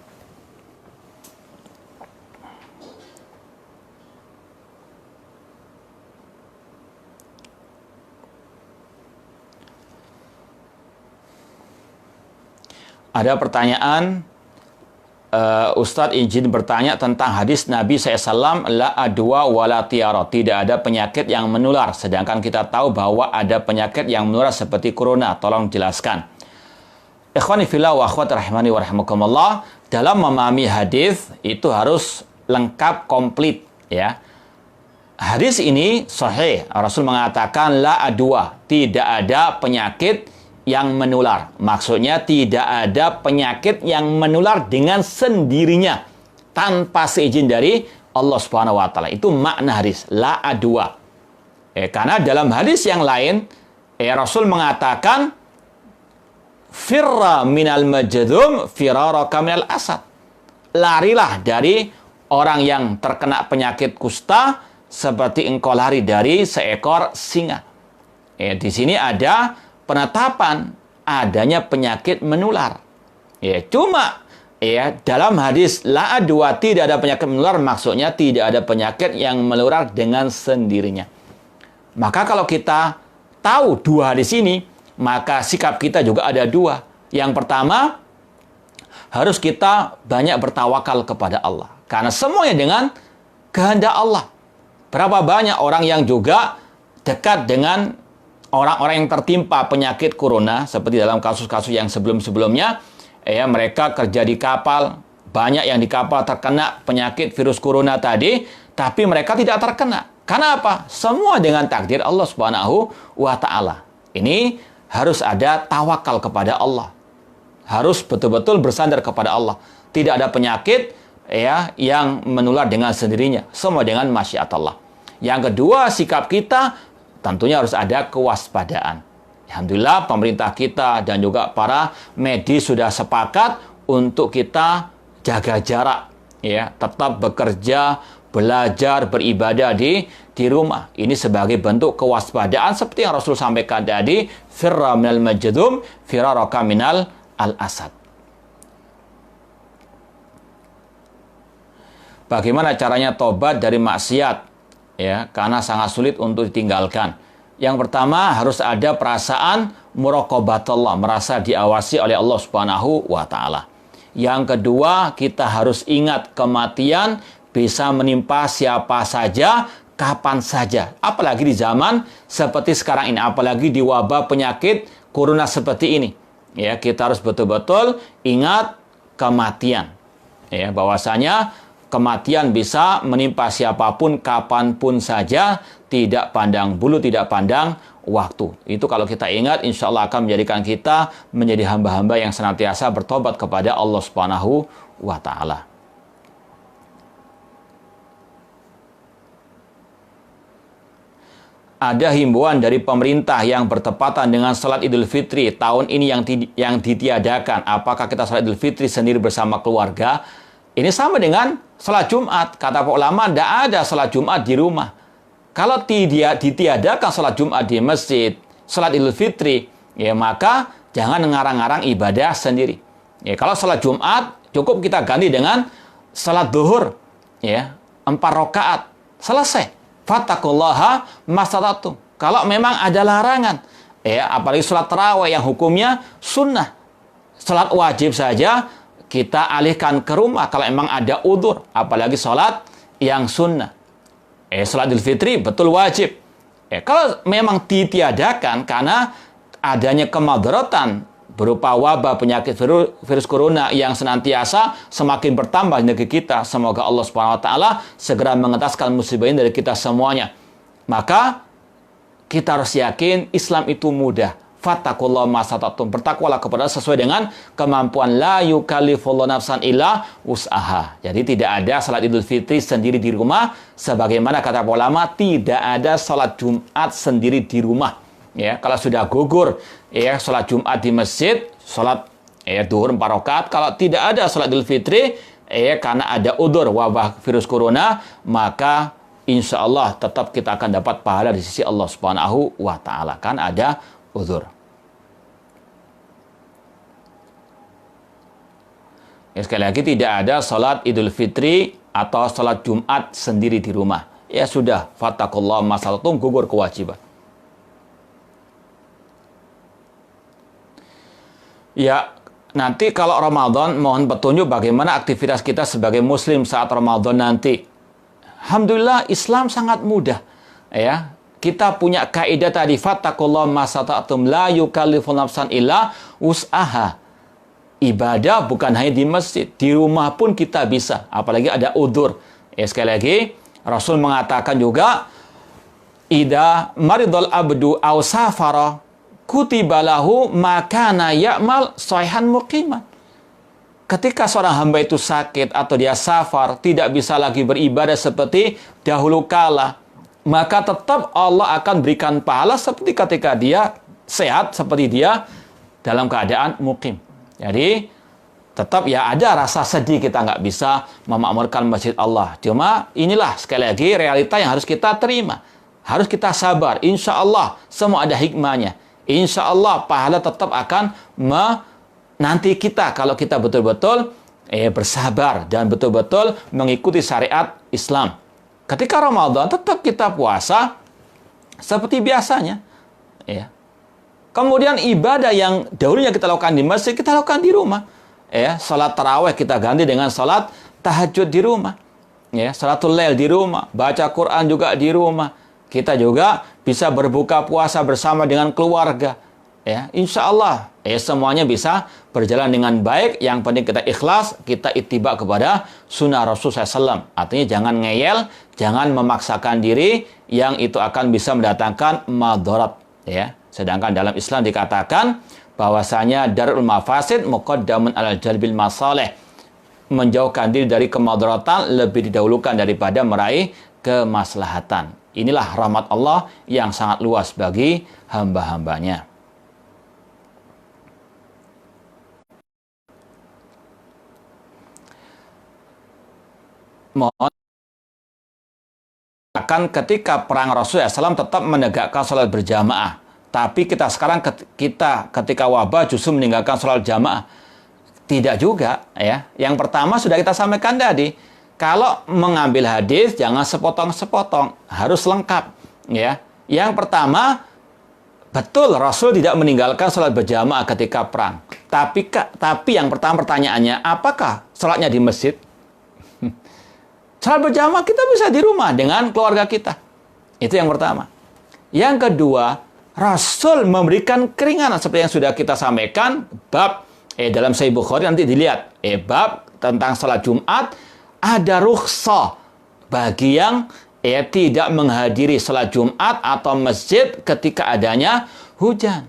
Ada pertanyaan, Ustadz izin bertanya tentang hadis Nabi SAW, la adwa wala tiara, tidak ada penyakit yang menular, sedangkan kita tahu bahwa ada penyakit yang menular seperti corona. Tolong jelaskan. Ikhwani fillah wa akhwat rahimani wa rahimakumullah, dalam memahami hadis itu harus lengkap, komplit, ya. Hadis ini sahih. Rasul mengatakan la adwa, tidak ada penyakit yang menular. Maksudnya tidak ada penyakit yang menular dengan sendirinya tanpa seizin dari Allah Subhanahu wa taala. Itu makna hadis la adwa. Karena dalam hadis yang lain Rasul mengatakan firra minal majdum firaraka minal asad. Larilah dari orang yang terkena penyakit kusta seperti engkau lari dari seekor singa. Di sini ada penetapan adanya penyakit menular. Cuma dalam hadis la adwa, tidak ada penyakit menular, maksudnya tidak ada penyakit yang menular dengan sendirinya. Maka kalau kita tahu dua hadis ini, maka sikap kita juga ada dua. Yang pertama, harus kita banyak bertawakal kepada Allah. Karena semuanya dengan kehendak Allah. Berapa banyak orang yang juga dekat dengan orang-orang yang tertimpa penyakit corona, seperti dalam kasus-kasus yang sebelum-sebelumnya, mereka kerja di kapal, banyak yang di kapal terkena penyakit virus corona tadi, tapi mereka tidak terkena. Karena apa? Semua dengan takdir Allah Subhanahu wa taala. Ini harus ada tawakal kepada Allah. Harus betul-betul bersandar kepada Allah. Tidak ada penyakit yang menular dengan sendirinya. Semua dengan masyiat Allah. Yang kedua, sikap kita tentunya harus ada kewaspadaan. Alhamdulillah pemerintah kita dan juga para medis sudah sepakat untuk kita jaga jarak, tetap bekerja, belajar, beribadah di rumah. Ini sebagai bentuk kewaspadaan seperti yang Rasul sampaikan tadi, firra minal majdum firaraka minal al-asad. Bagaimana caranya tobat dari maksiat? Karena sangat sulit untuk ditinggalkan. Yang pertama, harus ada perasaan muraqabatullah, merasa diawasi oleh Allah Subhanahu wa taala. Yang kedua, kita harus ingat kematian bisa menimpa siapa saja, kapan saja. Apalagi di zaman seperti sekarang ini, apalagi di wabah penyakit corona seperti ini. Kita harus betul-betul ingat kematian. Bahwasanya kematian bisa menimpa siapapun, kapanpun saja, tidak pandang bulu, tidak pandang waktu. Itu kalau kita ingat, insya Allah akan menjadikan kita menjadi hamba-hamba yang senantiasa bertobat kepada Allah Subhanahu wa ta'ala. Ada himbauan dari pemerintah yang bertepatan dengan salat Idul Fitri tahun ini yang ditiadakan. Apakah kita salat Idul Fitri sendiri bersama keluarga? Ini sama dengan salat Jumat. Kata para ulama, tidak ada salat Jumat di rumah. Kalau tidak ditiadakan salat Jumat di masjid, salat Idul Fitri, maka jangan ngarang-ngarang ibadah sendiri. Kalau salat Jumat, cukup kita ganti dengan salat zuhur, 4 rakaat. Selesai. Fattaqullaha mastata'tum. Kalau memang ada larangan, apalagi salat tarawih yang hukumnya sunnah, salat wajib saja, kita alihkan ke rumah kalau memang ada udzur, apalagi sholat yang sunnah. Sholat Idul Fitri betul wajib. Kalau memang ditiadakan karena adanya kemadaratan berupa wabah penyakit virus corona yang senantiasa semakin bertambah di negeri kita, semoga Allah Subhanahu wa taala segera mengentaskan musibah ini dari kita semuanya. Maka kita harus yakin Islam itu mudah. Fattaqullaha mastata'tum. Bertakwalah kepada sesuai dengan kemampuan. La yukallifullahu nafsan illa wus'aha. Jadi tidak ada salat Idul Fitri sendiri di rumah, sebagaimana kata ulama tidak ada salat Jumat sendiri di rumah. Kalau sudah gugur salat Jumat di masjid, salat zuhur 4 rakaat. Kalau tidak ada salat Idul Fitri karena ada udzur wabah virus corona, maka insya Allah tetap kita akan dapat pahala di sisi Allah Subhanahu wa taala. Kan ada udzur. Sekali lagi, tidak ada salat Idul Fitri atau salat Jumat sendiri di rumah. Sudah, fattaqullaha mastata'tum, gugur kewajiban. nanti kalau Ramadan, mohon petunjuk bagaimana aktivitas kita sebagai muslim saat Ramadan nanti. Alhamdulillah, Islam sangat mudah. Ya, kita punya kaidah tadi, fattaqullaha masata'tum la yukallifu nafsan illa wus'aha. Ibadah bukan hanya di masjid, di rumah pun kita bisa, apalagi ada udzur. Sekali lagi, Rasul mengatakan juga, idza maridul abdu aw safara kutiba lahu makana ya'mal shahihan muqiman. Ketika seorang hamba itu sakit atau dia safar, tidak bisa lagi beribadah seperti dahulu kala, maka tetap Allah akan berikan pahala seperti ketika dia sehat, seperti dia dalam keadaan muqim. Jadi, tetap ya ada rasa sedih kita nggak bisa memakmurkan masjid Allah. Cuma inilah sekali lagi realita yang harus kita terima. Harus kita sabar. Insya Allah semua ada hikmahnya. Insya Allah pahala tetap akan menanti kita kalau kita betul-betul bersabar dan betul-betul mengikuti syariat Islam. Ketika Ramadan tetap kita puasa seperti biasanya. Ya. Kemudian ibadah yang dahulunya kita lakukan di masjid, kita lakukan di rumah. Ya, salat tarawih kita ganti dengan salat tahajud di rumah. Ya, salatul lail di rumah, baca Quran juga di rumah. Kita juga bisa berbuka puasa bersama dengan keluarga. Ya, insya Allah, semuanya bisa berjalan dengan baik. Yang penting kita ikhlas, kita ittiba kepada sunnah Rasul SAW. Artinya jangan ngeyel, jangan memaksakan diri, yang itu akan bisa mendatangkan madharat. Ya. Sedangkan dalam Islam dikatakan bahwasanya darul mafasid muqaddamun alal jalbil masalih. Menjauhkan diri dari kemadaratan lebih didahulukan daripada meraih kemaslahatan. Inilah rahmat Allah yang sangat luas bagi hamba-hambanya. Mohon akan ketika perang Rasulullah SAW tetap menegakkan sholat berjamaah. Tapi kita sekarang ketika wabah justru meninggalkan sholat jamaah. Tidak juga, ya. Yang pertama sudah kita sampaikan tadi. Kalau mengambil hadis jangan sepotong-sepotong, harus lengkap, ya. Yang pertama, betul Rasul tidak meninggalkan sholat berjamaah ketika perang. Tapi yang pertama pertanyaannya, apakah sholatnya di masjid? Sholat berjamaah kita bisa di rumah dengan keluarga kita. Itu yang pertama. Yang kedua, Rasul memberikan keringanan seperti yang sudah kita sampaikan bab dalam Sahih Bukhari, nanti dilihat bab tentang salat Jumat ada rukhsah bagi yang tidak menghadiri salat Jumat atau masjid ketika adanya hujan.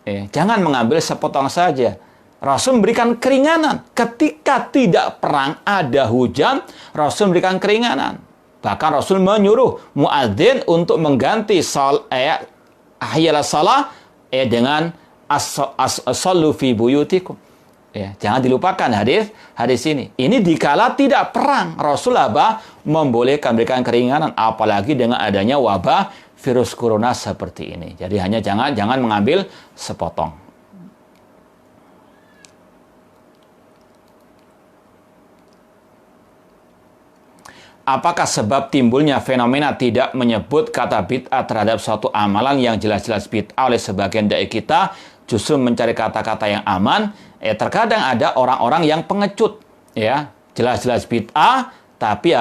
Jangan mengambil sepotong saja. Rasul memberikan keringanan ketika tidak perang ada hujan, Rasul memberikan keringanan. Bahkan Rasul menyuruh muadzin untuk mengganti ahyala salah dengan as-sallu fi buyutikum. Ya, jangan dilupakan hadis ini. Ini dikala tidak perang, Rasul membolehkan memberikan keringanan, apalagi dengan adanya wabah virus corona seperti ini. Jadi hanya jangan mengambil sepotong. Apakah sebab timbulnya fenomena tidak menyebut kata bid'ah terhadap suatu amalan yang jelas-jelas bid'ah oleh sebagian dai kita, justru mencari kata-kata yang aman? Terkadang ada orang-orang yang pengecut, ya, jelas-jelas bid'ah, tapi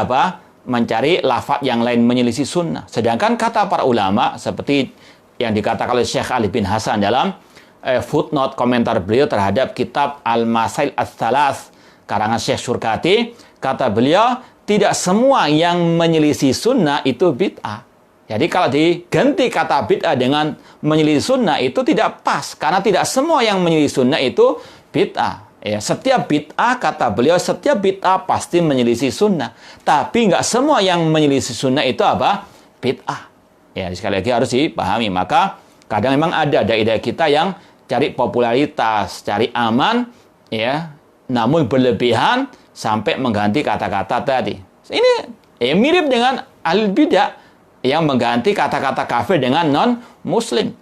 mencari lafaz yang lain menyelisih sunnah. Sedangkan kata para ulama seperti yang dikatakan oleh Syekh Ali bin Hasan dalam footnote komentar beliau terhadap kitab Al-Masail Ats-Tsalas karangan Syekh Surkati, kata beliau, tidak semua yang menyelisih sunnah itu bid'ah. Jadi kalau diganti kata bid'ah dengan menyelisih sunnah itu tidak pas. Karena tidak semua yang menyelisih sunnah itu bid'ah. Ya, setiap bid'ah, kata beliau, setiap bid'ah pasti menyelisih sunnah. Tapi nggak semua yang menyelisih sunnah itu bid'ah. Ya, sekali lagi harus dipahami. Maka kadang memang ada dai-dai kita yang cari popularitas, cari aman, ya, namun berlebihan, sampai mengganti kata-kata tadi. Ini mirip dengan ahli bidah yang mengganti kata-kata kafir dengan non-muslim.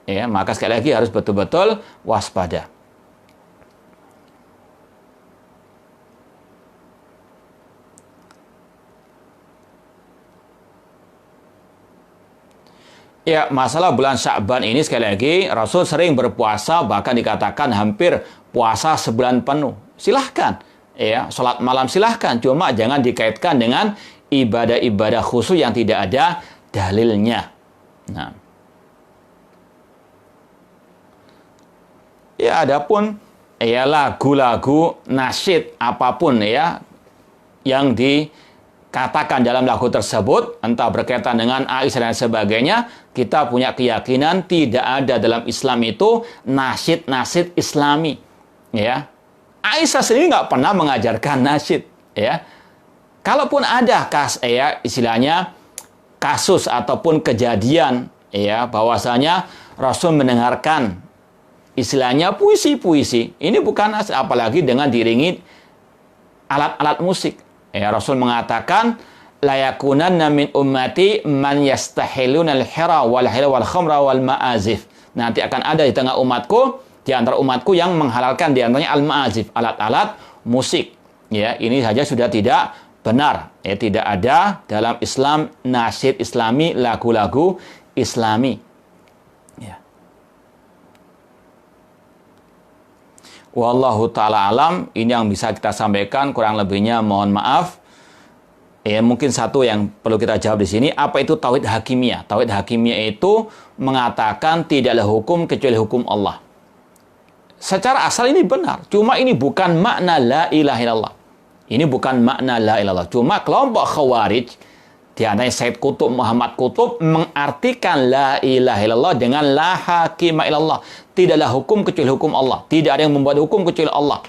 Ya, maka sekali lagi harus betul-betul waspada. Ya, masalah bulan Sya'ban ini sekali lagi Rasul sering berpuasa, bahkan dikatakan hampir puasa sebulan penuh, silahkan. Ya, sholat malam silahkan, cuma jangan dikaitkan dengan ibadah-ibadah khusus yang tidak ada dalilnya. Nah, ya adapun ya lagu-lagu nasyid apapun ya yang dikatakan dalam lagu tersebut, entah berkaitan dengan Aisyah dan sebagainya, kita punya keyakinan tidak ada dalam Islam itu nasyid-nasyid Islami. Ya, Aisyah sendiri nggak pernah mengajarkan nasyid. Ya, kalaupun ada istilahnya kasus ataupun kejadian ya bahwasanya Rasul mendengarkan istilahnya puisi-puisi, ini bukan nasyid, apalagi dengan diiringi alat-alat musik. Ya, Rasul mengatakan la yakunanna min ummati man yastahiluna al-hira wal hila wal khamra wal ma'azif. Nanti akan ada di tengah umatku, di antara umatku yang menghalalkan di antaranya al-ma'azif, alat-alat musik. Ya, ini saja sudah tidak benar. Ya, tidak ada dalam Islam nasyid Islami, lagu-lagu Islami. Ya. Wallahu ta'ala alam, ini yang bisa kita sampaikan, kurang lebihnya mohon maaf. Ya, mungkin satu yang perlu kita jawab di sini, apa itu tauhid hakimiyah? Tauhid hakimiyah itu mengatakan tidaklah hukum kecuali hukum Allah. Secara asal ini benar, cuma ini bukan makna la ilaha illallah. Ini bukan makna la ilaha illallah. Cuma kelompok Khawarij, di antaranya Said Qutb, Muhammad Qutb, mengartikan la ilaha illallah dengan la hakima illallah. Tidaklah hukum kecuali hukum Allah. Tidak ada yang membuat hukum kecuali Allah.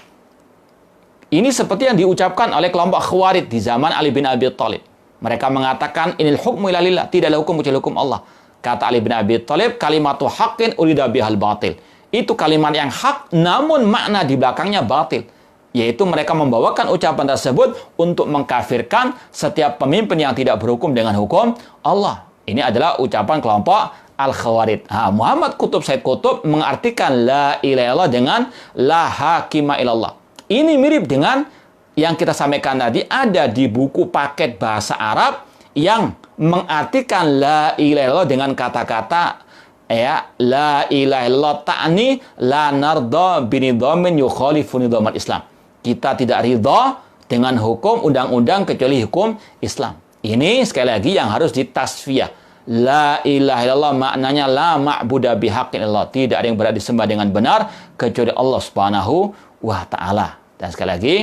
Ini seperti yang diucapkan oleh kelompok Khawarij di zaman Ali bin Abi Thalib. Mereka mengatakan inil hukmu ila lillah, tidaklah hukum kecuali hukum Allah. Kata Ali bin Abi Thalib, kalimatu haqqin urida bihal batil. Itu kalimat yang hak, namun makna di belakangnya batil. Yaitu mereka membawakan ucapan tersebut untuk mengkafirkan setiap pemimpin yang tidak berhukum dengan hukum Allah. Ini adalah ucapan kelompok Al-Khawarij. Muhammad Qutb, Said Qutb mengartikan la ilaha illallah dengan la hakima illallah. Ini mirip dengan yang kita sampaikan tadi, ada di buku paket bahasa Arab yang mengartikan la ilaha illallah dengan kata-kata ya la ilaha illallah ta'ni la narda binidhamin yukhalifu nidhamal Islam. Kita tidak ridha dengan hukum undang-undang kecuali hukum Islam. Ini sekali lagi yang harus ditasfiyah. La ilaha illallah maknanya la ma'buda bihaqqin illallah. Tidak ada yang berhak disembah dengan benar kecuali Allah Subhanahu wa taala. Dan sekali lagi,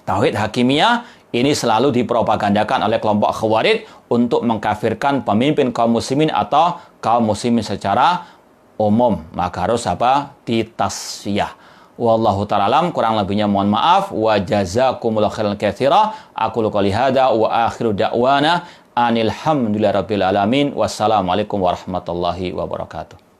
tauhid hakimiyah ini selalu dipropagandakan oleh kelompok Khawarij untuk mengkafirkan pemimpin kaum muslimin atau kaum muslimin secara umum. Maka harus ditasfiyah. Wallahu ta'ala alam, kurang lebihnya mohon maaf. Wa jazakumullahu khairan katsira. Aqulu qouli hadza wa akhiru da'wana anil hamdulillahi rabbil alamin. Wassalamualaikum warahmatullahi wabarakatuh.